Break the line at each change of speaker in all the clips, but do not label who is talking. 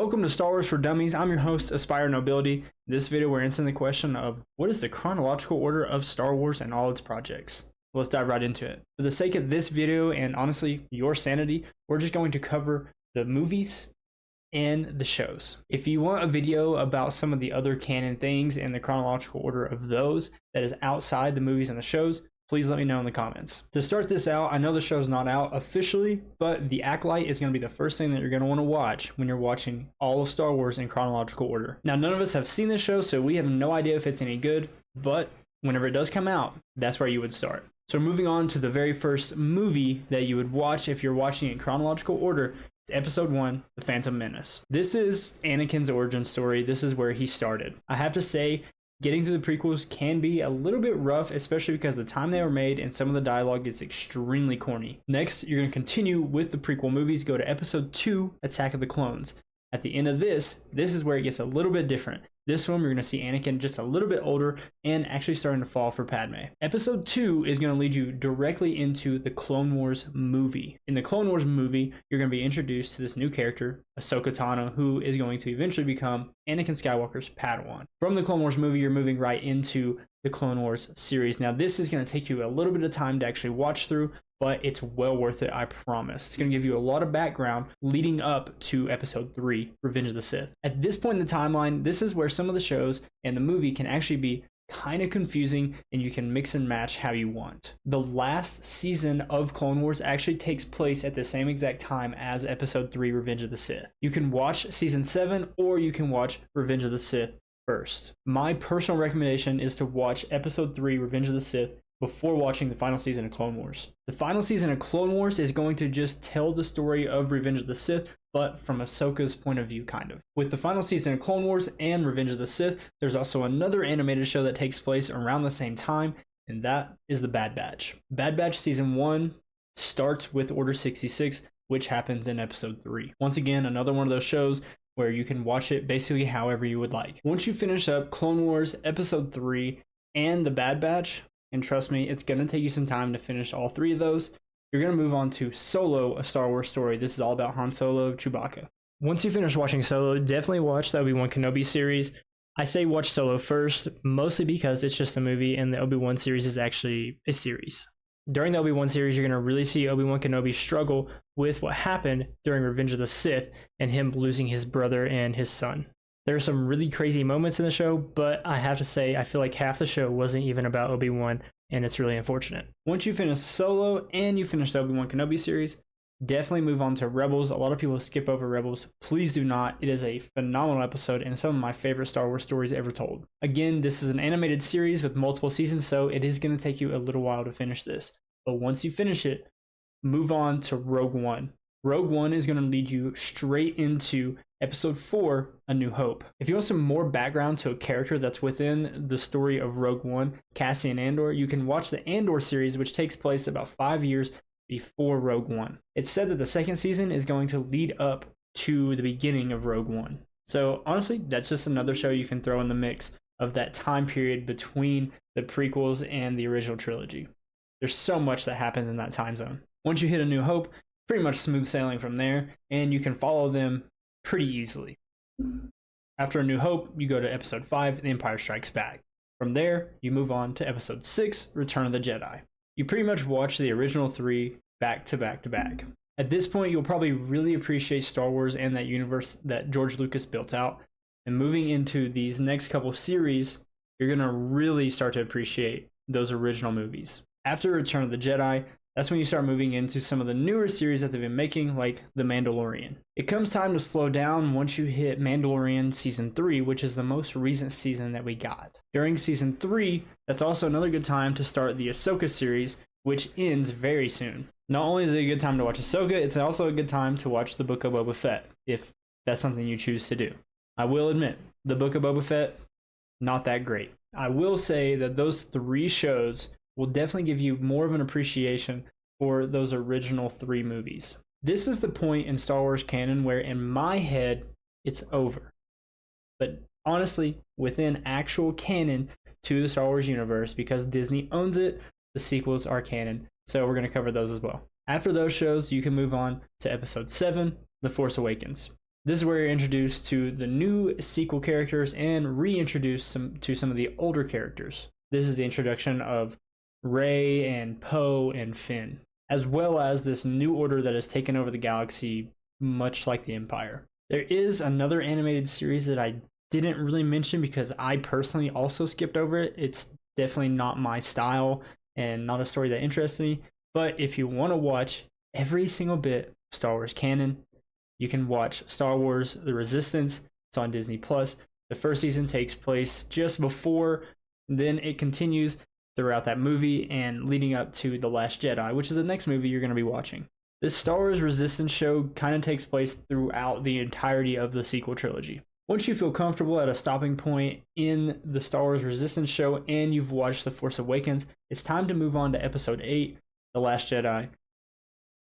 Welcome to Star Wars for Dummies. I'm your host, Aspire Nobility. In this video, we're answering the question of what is the chronological order of Star Wars and all its projects? Let's dive right into it. For the sake of this video and honestly your sanity, we're just going to cover the movies and the shows. If you want a video about some of the other canon things and the chronological order of those that is outside the movies and the shows, please let me know in the comments. To start this out, I know the show's not out officially, but The Acolyte is going to be the first thing that you're going to want to watch when you're watching all of Star Wars in chronological order. Now, none of us have seen this show, so we have no idea if it's any good, but whenever it does come out, that's where you would start. So moving on to the very first movie that you would watch if you're watching in chronological order, it's Episode 1, The Phantom Menace. This is Anakin's origin story. This is where he started. I have to say, getting through the prequels can be a little bit rough, especially because the time they were made and some of the dialogue is extremely corny. Next, you're going to continue with the prequel movies, go to Episode 2, Attack of the Clones. At the end of this is where it gets a little bit different. This one, you're going to see Anakin just a little bit older and actually starting to fall for Padme. Episode 2 is going to lead you directly into the Clone Wars movie. In the Clone Wars movie, you're going to be introduced to this new character, Ahsoka Tano, who is going to eventually become Anakin Skywalker's Padawan. From the Clone Wars movie, you're moving right into the Clone Wars series. Now, this is going to take you a little bit of time to actually watch through, but it's well worth it, I promise. It's going to give you a lot of background leading up to Episode 3, Revenge of the Sith. At this point in the timeline, this is where some of the shows and the movie can actually be kind of confusing and you can mix and match how you want. The last season of Clone Wars actually takes place at the same exact time as Episode 3, Revenge of the Sith. You can watch Season 7 or you can watch Revenge of the Sith first. My personal recommendation is to watch Episode 3, Revenge of the Sith before watching the final season of Clone Wars. The final season of Clone Wars is going to just tell the story of Revenge of the Sith, but from Ahsoka's point of view, kind of. With the final season of Clone Wars and Revenge of the Sith, there's also another animated show that takes place around the same time, and that is The Bad Batch. Bad Batch Season 1 starts with Order 66, which happens in Episode 3. Once again, another one of those shows where you can watch it basically however you would like. Once you finish up Clone Wars, Episode 3, and The Bad Batch, and trust me, it's going to take you some time to finish all three of those, you're going to move on to Solo, A Star Wars Story. This is all about Han Solo, Chewbacca. Once you finish watching Solo, definitely watch the Obi-Wan Kenobi series. I say watch Solo first, mostly because it's just a movie and the Obi-Wan series is actually a series. During the Obi-Wan series, you're going to really see Obi-Wan Kenobi struggle with what happened during Revenge of the Sith and him losing his brother and his son. There are some really crazy moments in the show, but I have to say, I feel like half the show wasn't even about Obi-Wan, and it's really unfortunate. Once you finish Solo and you finish the Obi-Wan Kenobi series, definitely move on to Rebels. A lot of people skip over Rebels. Please do not. It is a phenomenal episode and some of my favorite Star Wars stories ever told. Again, this is an animated series with multiple seasons, so it is going to take you a little while to finish this. But once you finish it, move on to Rogue One. Rogue One is going to lead you straight into Episode 4, A New Hope. If you want some more background to a character that's within the story of Rogue One, Cassian Andor, you can watch the Andor series, which takes place about 5 years before Rogue One. It's said that the second season is going to lead up to the beginning of Rogue One. So honestly, that's just another show you can throw in the mix of that time period between the prequels and the original trilogy. There's so much that happens in that time zone. Once you hit A New Hope, pretty much smooth sailing from there, and you can follow them pretty easily. After A New Hope, you go to Episode 5, The Empire Strikes Back. From there, you move on to Episode 6, Return of the Jedi. You pretty much watch the original three back to back to back. At this point, you'll probably really appreciate Star Wars and that universe that George Lucas built out. And moving into these next couple series, you're going to really start to appreciate those original movies. After Return of the Jedi, that's when you start moving into some of the newer series that they've been making, like The Mandalorian. It comes time to slow down once you hit Mandalorian Season 3, which is the most recent season that we got. During Season 3, that's also another good time to start the Ahsoka series, which ends very soon. Not only is it a good time to watch Ahsoka, it's also a good time to watch the Book of Boba Fett, if that's something you choose to do. I will admit, the Book of Boba Fett, not that great. I will say that those three shows will definitely give you more of an appreciation for those original three movies. This is the point in Star Wars canon where in my head, it's over. But honestly, within actual canon to the Star Wars universe, because Disney owns it, the sequels are canon. So we're going to cover those as well. After those shows, you can move on to Episode 7, The Force Awakens. This is where you're introduced to the new sequel characters and reintroduced to some of the older characters. This is the introduction of Rey and Poe and Finn, as well as this new order that has taken over the galaxy, much like the Empire. There is another animated series that I didn't really mention because I personally also skipped over it. It's definitely not my style and not a story that interests me. But if you want to watch every single bit of Star Wars canon, you can watch Star Wars The Resistance. It's on Disney Plus. The first season takes place just before, then it continues throughout that movie and leading up to The Last Jedi, which is the next movie you're going to be watching. This Star Wars Resistance show kind of takes place throughout the entirety of the sequel trilogy. Once you feel comfortable at a stopping point in the Star Wars Resistance show and you've watched The Force Awakens, it's time to move on to Episode 8, The Last Jedi.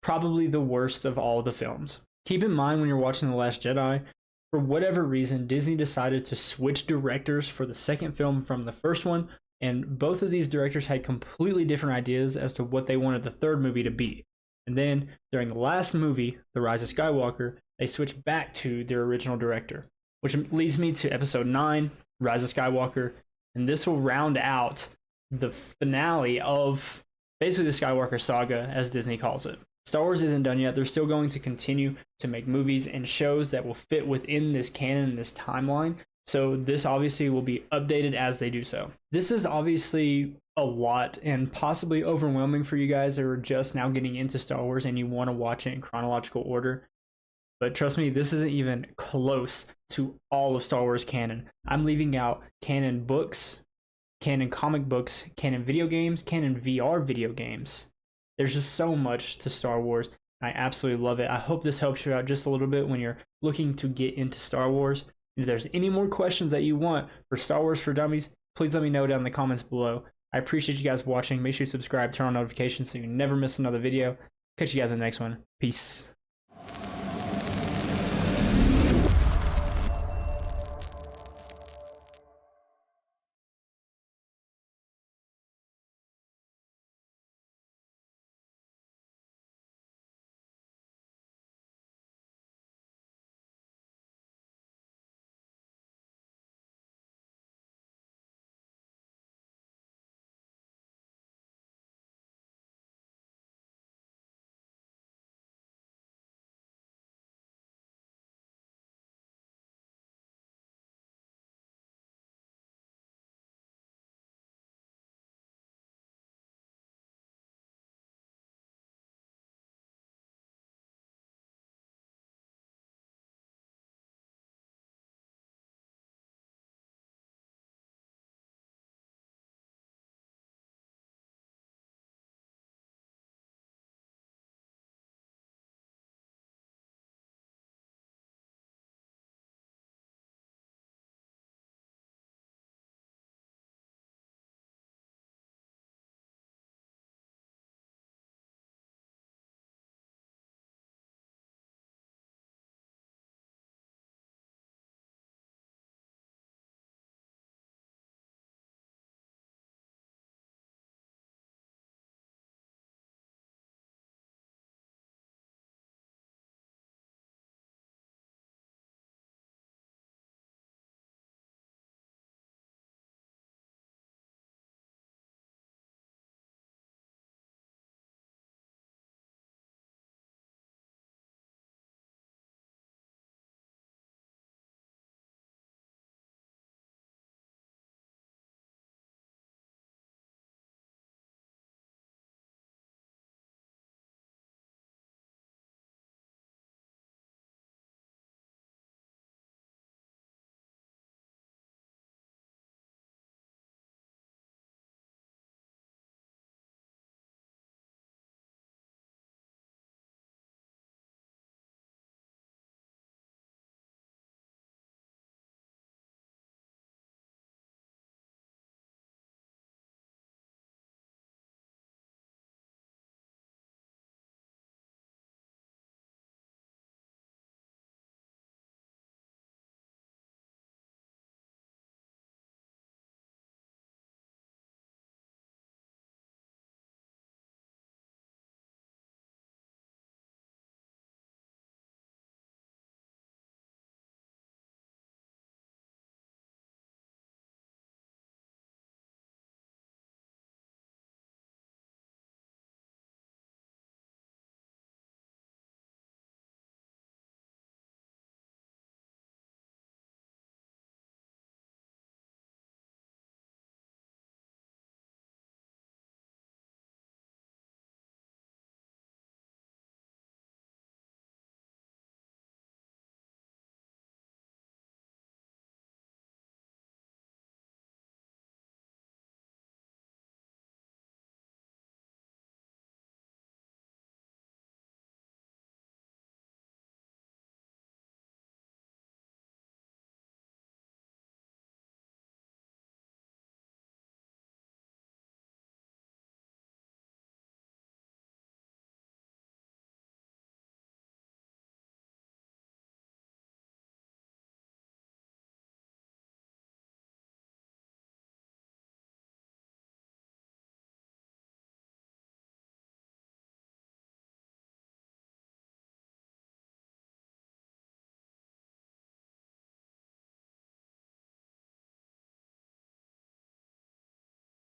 Probably the worst of all the films. Keep in mind when you're watching The Last Jedi, for whatever reason, Disney decided to switch directors for the second film from the first one, and both of these directors had completely different ideas as to what they wanted the third movie to be. And then, during the last movie, The Rise of Skywalker, they switched back to their original director, which leads me to Episode 9, Rise of Skywalker, and this will round out the finale of basically the Skywalker saga, as Disney calls it. Star Wars isn't done yet. They're still going to continue to make movies and shows that will fit within this canon and this timeline. So this obviously will be updated as they do so. This is obviously a lot and possibly overwhelming for you guys that are just now getting into Star Wars and you want to watch it in chronological order. But trust me, this isn't even close to all of Star Wars canon. I'm leaving out canon books, canon comic books, canon video games, canon VR video games. There's just so much to Star Wars. I absolutely love it. I hope this helps you out just a little bit when you're looking to get into Star Wars. If there's any more questions that you want for Star Wars for Dummies, please let me know down in the comments below. I appreciate you guys watching. Make sure you subscribe, turn on notifications so you never miss another video. Catch you guys in the next one. Peace.